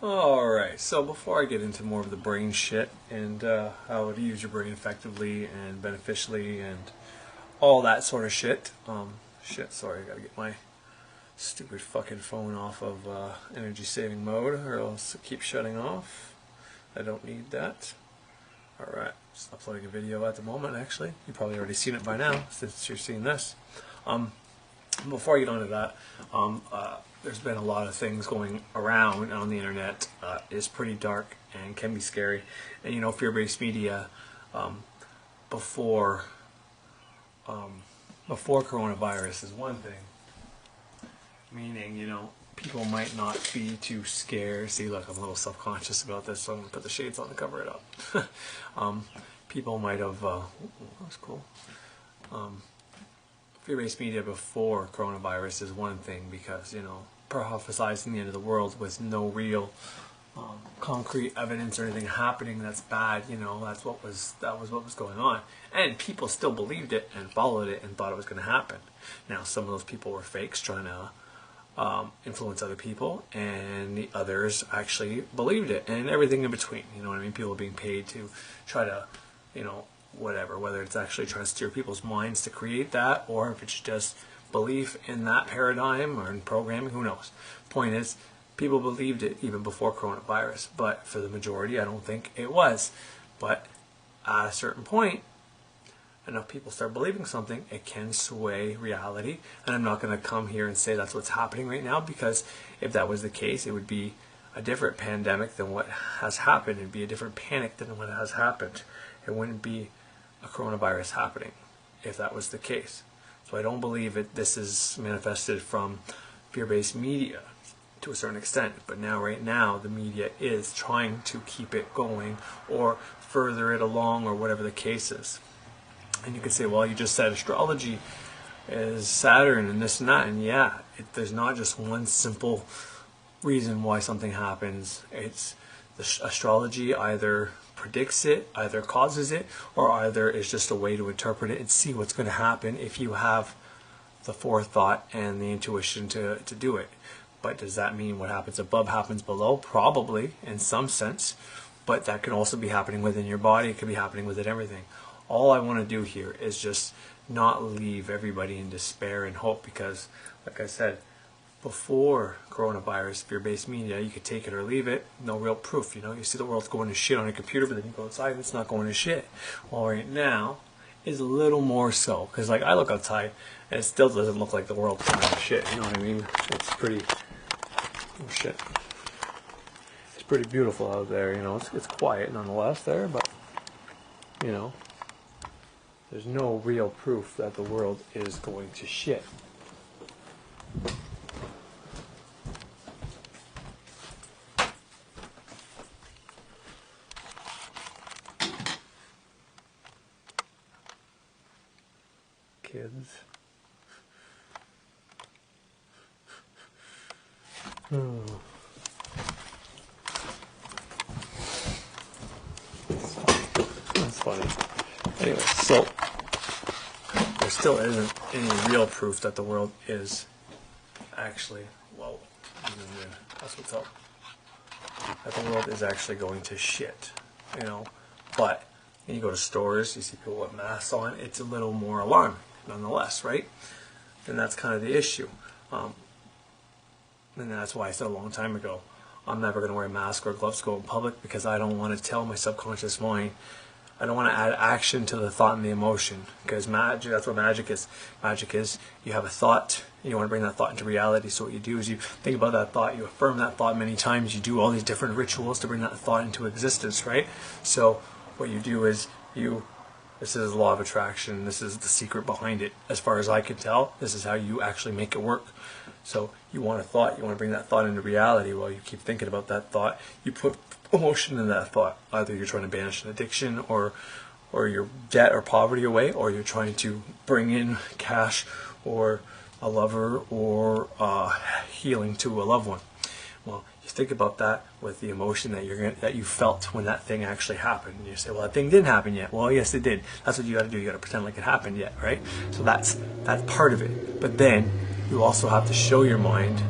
Alright, so before I get into more of the brain shit and how to use your brain effectively and beneficially and all that sort of shit, sorry, I gotta get my stupid fucking phone off of energy saving mode or else it keeps shutting off. I don't need that. Alright, just uploading a video at the moment actually. You've probably already seen it by now since you're seeing this. Before I get on to that, there's been a lot of things going around on the internet. It's pretty dark and can be scary. And you know, fear-based media before coronavirus is one thing. Meaning, you know, people might not be too scared. See, look, I'm a little self-conscious about this, so I'm going to put the shades on to cover it up. People might have, that's cool. Fear-based media before coronavirus is one thing because, you know, prophesizing the end of the world with no real concrete evidence or anything happening that's bad, you know, that was what was going on. And people still believed it and followed it and thought it was going to happen. Now, some of those people were fakes trying to influence other people, and the others actually believed it, and everything in between, you know what I mean? People being paid to try to, you know, whatever, whether it's actually trying to steer people's minds to create that, or if it's just belief in that paradigm or in programming, who knows. Point is, people believed it even before coronavirus, but for the majority, I don't think it was. But at a certain point, enough people start believing something, it can sway reality. And I'm not going to come here and say that's what's happening right now, because if that was the case, it would be a different pandemic than what has happened. It would be a different panic than what has happened. It wouldn't be a coronavirus happening if that was the case. So I don't believe this is manifested from fear-based media to a certain extent, but right now the media is trying to keep it going or further it along or whatever the case is. And you could say, well, you just said astrology is Saturn and this and that, and yeah, there's not just one simple reason why something happens. It's the astrology either predicts it, either causes it, or either is just a way to interpret it and see what's going to happen if you have the forethought and the intuition to do it. But does that mean what happens above happens below? Probably, in some sense. But that can also be happening within your body. It could be happening within everything. All I want to do here is just not leave everybody in despair and hope, because, like I said, before coronavirus, fear-based media, you could take it or leave it, no real proof, you know. You see the world's going to shit on a computer, but then you go outside and it's not going to shit. Well, right now is a little more so, because like I look outside and it still doesn't look like the world's going to shit, you know what I mean? It's pretty, oh shit, it's pretty beautiful out there, you know. It's quiet nonetheless there, but, you know, there's no real proof that the world is going to shit. Kids. Oh. That's funny. Anyway, so there still isn't any real proof that the world is actually, whoa, that's what's up, that the world is actually going to shit, you know. But when you go to stores, you see people with masks on, it's a little more alarming nonetheless, right? And that's kind of the issue. And that's why I said a long time ago, I'm never going to wear a mask or gloves to go in public, because I don't want to tell my subconscious mind, I don't want to add action to the thought and the emotion, because magic, that's what magic is. Magic is, you have a thought, you want to bring that thought into reality, so what you do is you think about that thought, you affirm that thought many times, you do all these different rituals to bring that thought into existence, right? So what you do is this is the law of attraction, this is the secret behind it. As far as I can tell, this is how you actually make it work. So you want a thought, you want to bring that thought into reality. While you keep thinking about that thought, you put emotion in that thought. Either you're trying to banish an addiction or your debt or poverty away, or you're trying to bring in cash or a lover or healing to a loved one. Well, you think about that with the emotion that you felt when that thing actually happened. And you say, well, that thing didn't happen yet. Well, yes, it did. That's what you got to do. You got to pretend like it happened yet, right? So that's part of it. But then you also have to show your mind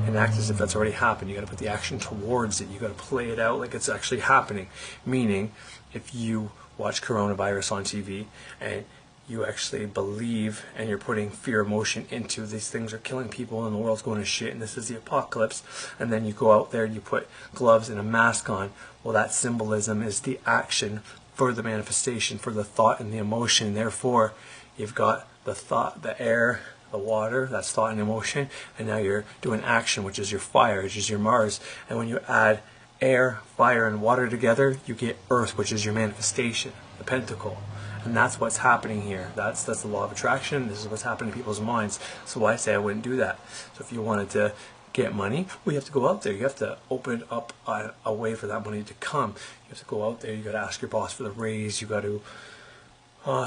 and act as if that's already happened. You got to put the action towards it. You got to play it out like it's actually happening. Meaning, if you watch coronavirus on TV and you actually believe and you're putting fear emotion into these things are killing people and the world's going to shit and this is the apocalypse, and then you go out there and you put gloves and a mask on, well, that symbolism is the action for the manifestation, for the thought and the emotion. Therefore, you've got the thought, the air, the water, that's thought and emotion, and now you're doing action, which is your fire, which is your Mars. And when you add air, fire, and water together, you get earth, which is your manifestation, the pentacle. And that's what's happening here. That's the law of attraction. This is what's happening to people's minds. So I say I wouldn't do that. So if you wanted to get money, well, you have to go out there. You have to open up a way for that money to come. You have to go out there. You got to ask your boss for the raise. You got to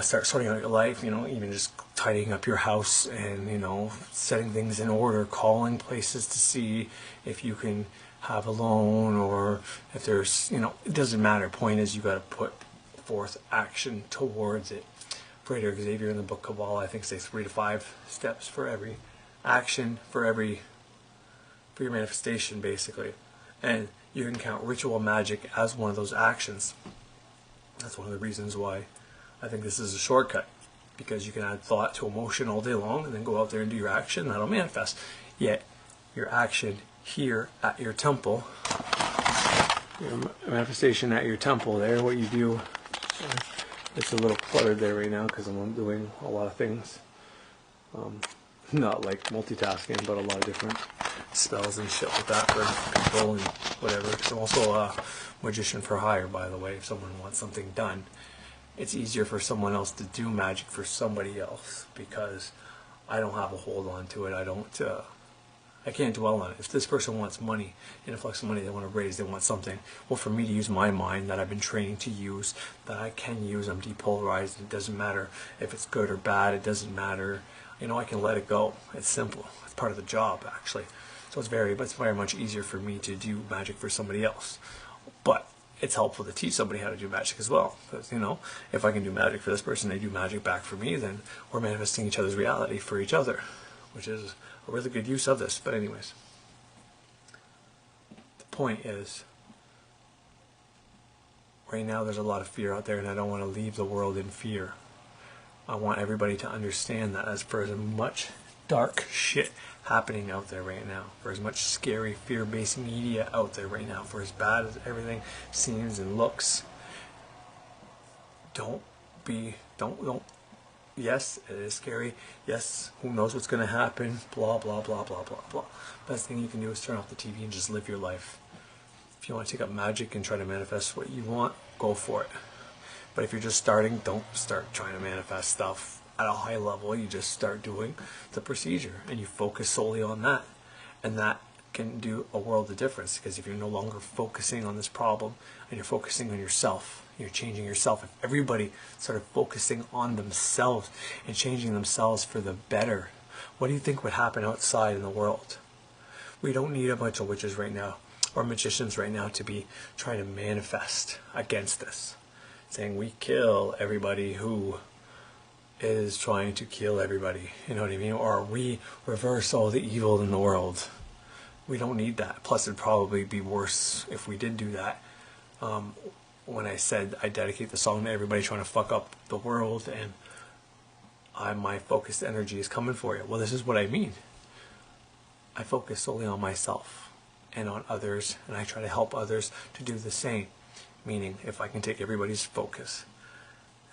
start sorting out your life, even just tidying up your house and, setting things in order, calling places to see if you can have a loan or if there's, it doesn't matter. Point is, you got to put forth action towards it. Greater Xavier in the book Kabbalah, I think, says 3 to 5 steps for every action, for your manifestation, basically. And you can count ritual magic as one of those actions. That's one of the reasons why I think this is a shortcut, because you can add thought to emotion all day long and then go out there and do your action. That'll manifest. Yet your action here at your temple, your manifestation at your temple there, what you do, it's a little cluttered there right now because I'm doing a lot of things, not like multitasking, but a lot of different spells and shit like that for control and whatever. I'm also a magician for hire, by the way. If someone wants something done, it's easier for someone else to do magic for somebody else because I don't have a hold on to it. I can't dwell on it. If this person wants money, influx of money, they want to raise, they want something, well, for me to use my mind that I've been training to use, that I can use, I'm depolarized. It doesn't matter if it's good or bad. It doesn't matter. I can let it go. It's simple. It's part of the job, actually. So it's very much easier for me to do magic for somebody else. But it's helpful to teach somebody how to do magic as well. Because, if I can do magic for this person, they do magic back for me, then we're manifesting each other's reality for each other, which is a really good use of this. But anyways, the point is, right now there's a lot of fear out there, and I don't want to leave the world in fear. I want everybody to understand that, as for as much dark shit happening out there right now, for as much scary, fear-based media out there right now, for as bad as everything seems and looks, don't yes, it is scary. Yes, who knows what's going to happen, blah, blah, blah, blah, blah, blah. Best thing you can do is turn off the TV and just live your life. If you want to take up magic and try to manifest what you want, go for it. But if you're just starting, don't start trying to manifest stuff at a high level. You just start doing the procedure and you focus solely on that. And that can do a world of difference, because if you're no longer focusing on this problem and you're focusing on yourself, you're changing yourself. If everybody started focusing on themselves and changing themselves for the better, what do you think would happen outside in the world? We don't need a bunch of witches right now or magicians right now to be trying to manifest against this, saying we kill everybody who is trying to kill everybody, you know what I mean? Or we reverse all the evil in the world. We don't need that. Plus, it'd probably be worse if we did do that. When I said I dedicate the song to everybody trying to fuck up the world, and my focused energy is coming for you. Well, this is what I mean. I focus solely on myself and on others, and I try to help others to do the same. Meaning, if I can take everybody's focus,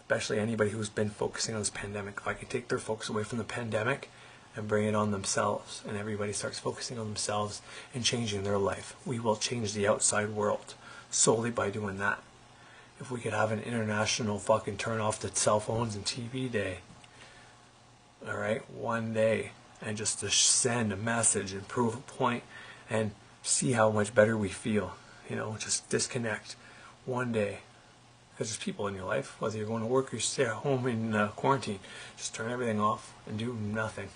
especially anybody who's been focusing on this pandemic, if I can take their focus away from the pandemic and bring it on themselves, and everybody starts focusing on themselves and changing their life, we will change the outside world solely by doing that. If we could have an international fucking turn off the cell phones and TV day, alright, one day, and just to send a message and prove a point and see how much better we feel, just disconnect one day. Because there's people in your life, whether you're going to work or you stay at home in quarantine, just turn everything off and do nothing.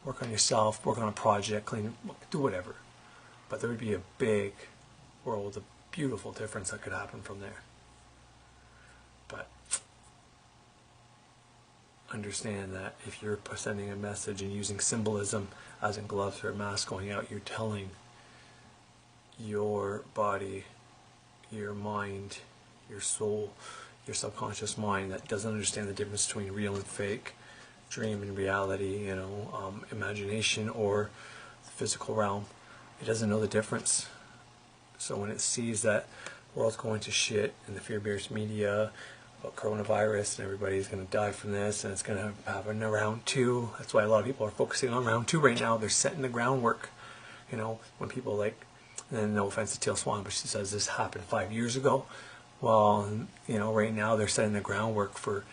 Work on yourself, work on a project, clean, do whatever. But there would be a big world, a beautiful difference that could happen from there. But understand that if you're sending a message and using symbolism, as in gloves or a mask going out, you're telling your body, your mind, your soul, your subconscious mind that doesn't understand the difference between real and fake, dream and reality, imagination or the physical realm. It doesn't know the difference. So when it sees that the world's going to shit and the fear-based media about coronavirus and everybody's going to die from this and it's going to happen in round 2, that's why a lot of people are focusing on round 2 right now. They're setting the groundwork. When people and no offense to Teal Swan, but she says this happened 5 years ago. Well, right now they're setting the groundwork for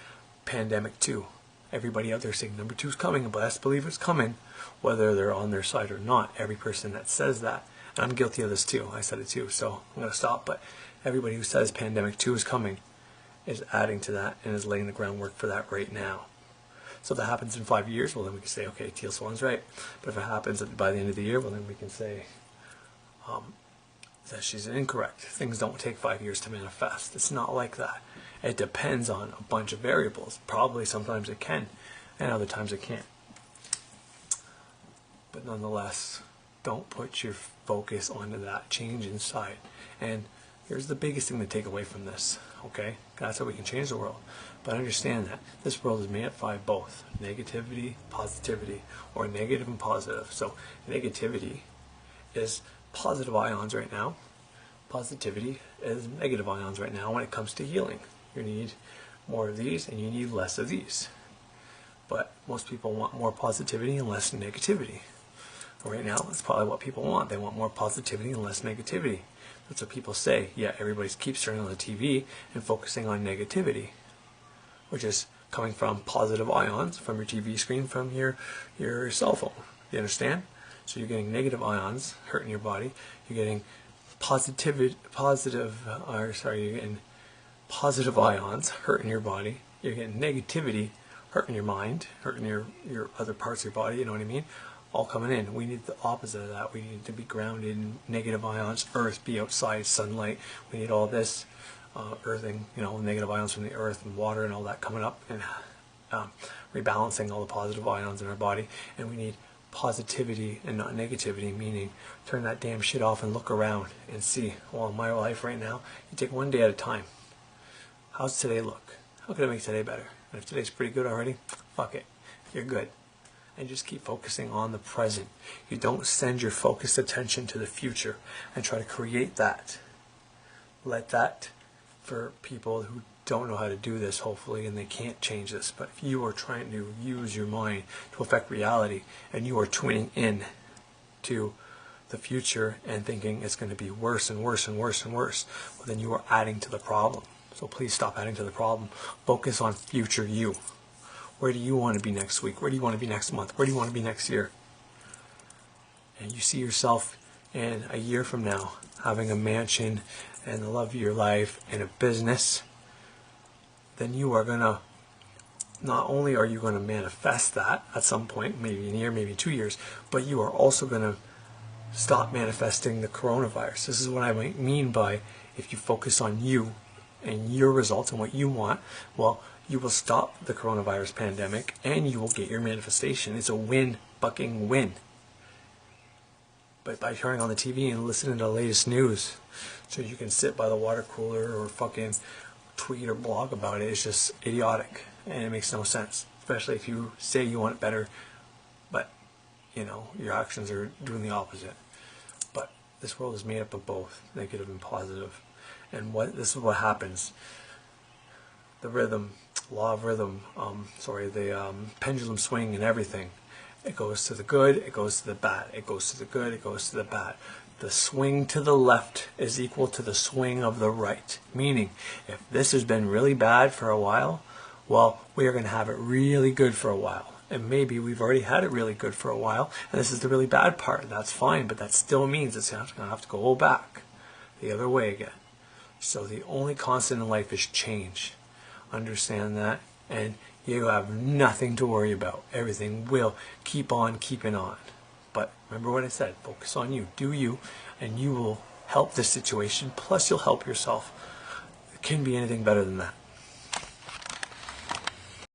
pandemic 2. Everybody out there saying number 2 is coming, and best believe it's coming, whether they're on their side or not. Every person that says that, and I'm guilty of this too, I said it too, so I'm going to stop, but everybody who says pandemic 2 is coming is adding to that and is laying the groundwork for that right now. So if that happens in 5 years, well then we can say, okay, Teal Swan's right. But if it happens by the end of the year, well then we can say that she's incorrect. Things don't take 5 years to manifest. It's not like that. It depends on a bunch of variables. Probably sometimes it can, and other times it can't. But nonetheless, don't put your focus onto that change inside. And here's the biggest thing to take away from this, okay? That's how we can change the world. But understand that this world is made up by both negativity, positivity, or negative and positive. So negativity is positive ions right now. Positivity is negative ions right now when it comes to healing. You need more of these and you need less of these. But most people want more positivity and less negativity. Right now, that's probably what people want. They want more positivity and less negativity. That's what people say. Yet everybody keeps turning on the TV and focusing on negativity, which is coming from positive ions from your TV screen, from your cell phone. You understand? So you're getting negative ions hurting your body. You're getting you're getting positive ions hurting your body. You're getting negativity hurting your mind, hurting your other parts of your body. You know what I mean? All coming in. We need the opposite of that. We need to be grounded in negative ions, earth, be outside, sunlight. We need all this earthing, negative ions from the earth and water and all that coming up and rebalancing all the positive ions in our body. And we need positivity and not negativity, meaning turn that damn shit off and look around and see, well, in my life right now, you take one day at a time. How's today look? How can I make today better? And if today's pretty good already, fuck it, you're good. And just keep focusing on the present. You don't send your focused attention to the future and try to create that. Let that, for people who don't know how to do this, hopefully, and they can't change this, but if you are trying to use your mind to affect reality and you are tuning in to the future and thinking it's going to be worse and worse and worse and worse, well, then you are adding to the problem. So please stop adding to the problem. Focus on future you. Where do you want to be next week? Where do you want to be next month? Where do you want to be next year? And you see yourself in a year from now having a mansion and the love of your life and a business, then you are going to, not only are you going to manifest that at some point, maybe in a year, maybe 2 years, but you are also going to stop manifesting the coronavirus. This is what I mean by if you focus on you and your results and what you want, well, you will stop the coronavirus pandemic and you will get your manifestation. It's a win, fucking win. But by turning on the TV and listening to the latest news so you can sit by the water cooler or fucking tweet or blog about it, it's just idiotic and it makes no sense. Especially if you say you want it better, but your actions are doing the opposite. But this world is made up of both negative and positive. And this is what happens. The rhythm, law of rhythm, the pendulum swing and everything. It goes to the good, it goes to the bad. It goes to the good, it goes to the bad. The swing to the left is equal to the swing of the right. Meaning, if this has been really bad for a while, well, we are going to have it really good for a while. And maybe we've already had it really good for a while, and this is the really bad part. That's fine, but that still means it's going to have to go back the other way again. So the only constant in life is change. Understand that, and you have nothing to worry about. Everything will keep on keeping on. But remember what I said, focus on you, do you, and you will help this situation, plus you'll help yourself. It can't be anything better than that.